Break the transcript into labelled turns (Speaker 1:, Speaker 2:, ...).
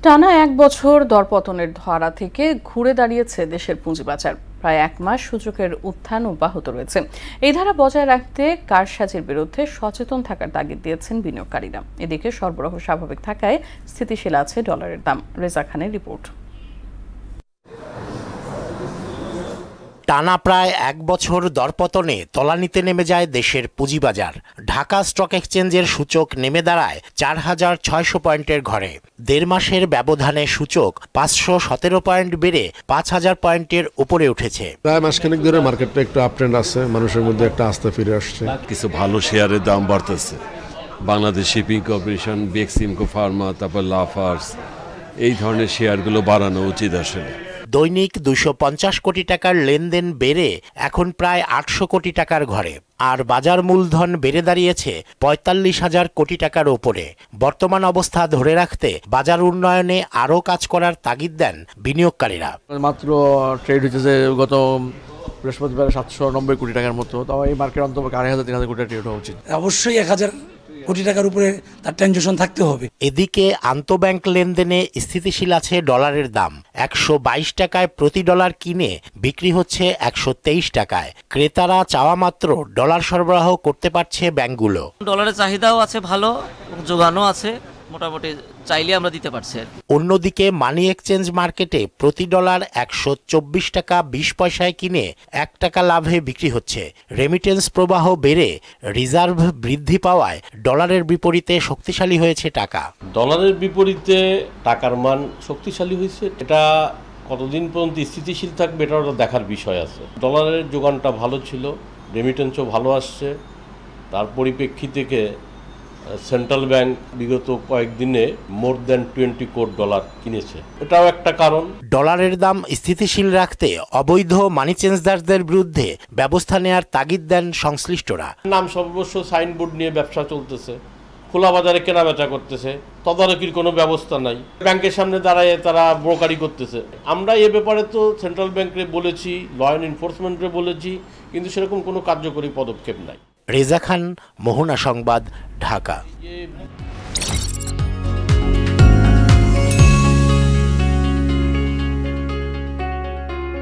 Speaker 1: টানা এক বছর দরপতনের ধারা থেকে ঘুরে দাঁড়িয়েছে দেশের পুঁজিবাজার। প্রায় এক মাস সূচকের উত্থান অব্যাহত রয়েছে। এই ধারা বজায় রাখতে কারসাজির বিরুদ্ধে সচেতন থাকার তাগিদ দিয়েছেন বিনিয়োগকারীরা। এদিকে সরবরাহ স্বাভাবিক থাকায় স্থিতিশীল আছে ডলারের দাম। রেজা খানের রিপোর্ট।
Speaker 2: টানা প্রায় এক বছর দরপতনে তলানিতে নেমে যায় দেশের পুঁজিবাজার। ঢাকা স্টক এক্সচেঞ্জের সূচক নেমে দাঁড়ায় ৪,৬০০ পয়েন্টের ঘরে। দেড় মাসের ব্যবধানে সূচক ৫১৭ পয়েন্ট বেড়ে ৫,০০০ পয়েন্টের উপরে উঠেছে।
Speaker 3: প্রায় মাসখানেক ধরে মার্কেটটা একটু আপ ট্রেন্ড আছে, মানুষের মধ্যে একটা আস্থা ফিরে আসছে।
Speaker 4: কিছু ভালো শেয়ারের দাম বাড়তেছে। Bangladesh shipping corporation, Beximco Pharma, তারপর লাফার্স, এই ধরনের শেয়ারগুলো বাড়ানো উচিত আসলে।
Speaker 2: দৈনিক ২৫০ কোটি টাকার লেনদেন বেড়ে এখন প্রায় ৮০০ কোটি টাকার ঘরে। আর বাজার মূলধন বেড়ে দাঁড়িয়েছে ৪৫,০০০ কোটি টাকার ওপরে। বর্তমান অবস্থা ধরে রাখতে বাজার উন্নয়নে আরও কাজ করার তাগিদ দেন বিনিয়োগকারীরা।
Speaker 5: মাত্র ট্রেড হচ্ছে গত বৃহস্পতিবার ৭৯০ কোটি টাকার মতো। তো এই মার্কেট অন্তত ২,৫০০-৩,০০০ কোটি ট্রেড হওয়া উচিত।
Speaker 6: অবশ্যই ১,০০০ কোটি টাকার উপরে তার ট্রানজাকশন থাকতে হবে।
Speaker 2: এদিকে আন্তঃব্যাংক লেনদেনে স্থিতিশীল আছে ডলারের দাম। ১২২ টাকায় প্রতি ডলার কিনে বিক্রি হচ্ছে ১২৩ টাকায়। ক্রেতারা চাওয়া মাত্র ডলার সরবরাহ করতে পারছে ব্যাংকগুলো।
Speaker 7: ডলারের চাহিদাও আছে, ভালো যোগানও আছে, মোটামুটি চাইলে আমরা দিতে পারছি।
Speaker 2: অন্যদিকে মানি এক্সচেঞ্জ মার্কেটে প্রতি ডলার ১২৪ টাকা ২০ পয়সায় কিনে ১ টাকা লাভে বিক্রি হচ্ছে। রেমিটেন্স প্রবাহ বেড়ে রিজার্ভ বৃদ্ধি পাওয়ায় ডলারের বিপরীতে শক্তিশালী হয়েছে টাকা।
Speaker 8: ডলারের বিপরীতে টাকার মান শক্তিশালী হয়েছে। এটা কতদিন পর্যন্ত স্থিতিশীল থাকবে এটাও দেখার বিষয় আছে। ডলারের যোগানটা ভালো ছিল, রেমিটেন্সও ভালো আসছে। তার পরিপ্রেক্ষিতে থেকে সেন্ট্রাল ব্যাংক বিগত কয়েকদিনে মোর দ্যান 20 কোটি ডলার কিনেছে, এটাও একটা কারণ।
Speaker 2: ডলারের দাম স্থিতিশীল রাখতে অবৈধ মানি চেঞ্জারদের বিরুদ্ধে ব্যবস্থা নেওয়ার তাগিদ দেন সংশ্লিষ্টরা।
Speaker 8: নাম সর্বস্ব সাইনবোর্ড নিয়ে ব্যবসা চলতেছে, খোলা বাজারে কেনাবেচা করতেছে, তদারকির কোনো ব্যবস্থা নাই। ব্যাংকের সামনে দাঁড়ায় তারা ব্রোকারি করতেছে। আমরা এ ব্যাপারে তো সেন্ট্রাল ব্যাংকে বলেছি, ল অ্যান্ড এনফোর্সমেন্টে বলেছি, কিন্তু সেরকম কোনো কার্যকরী পদক্ষেপ নাই।
Speaker 2: রেজা খান, মোহনা সংবাদ, ঢাকা।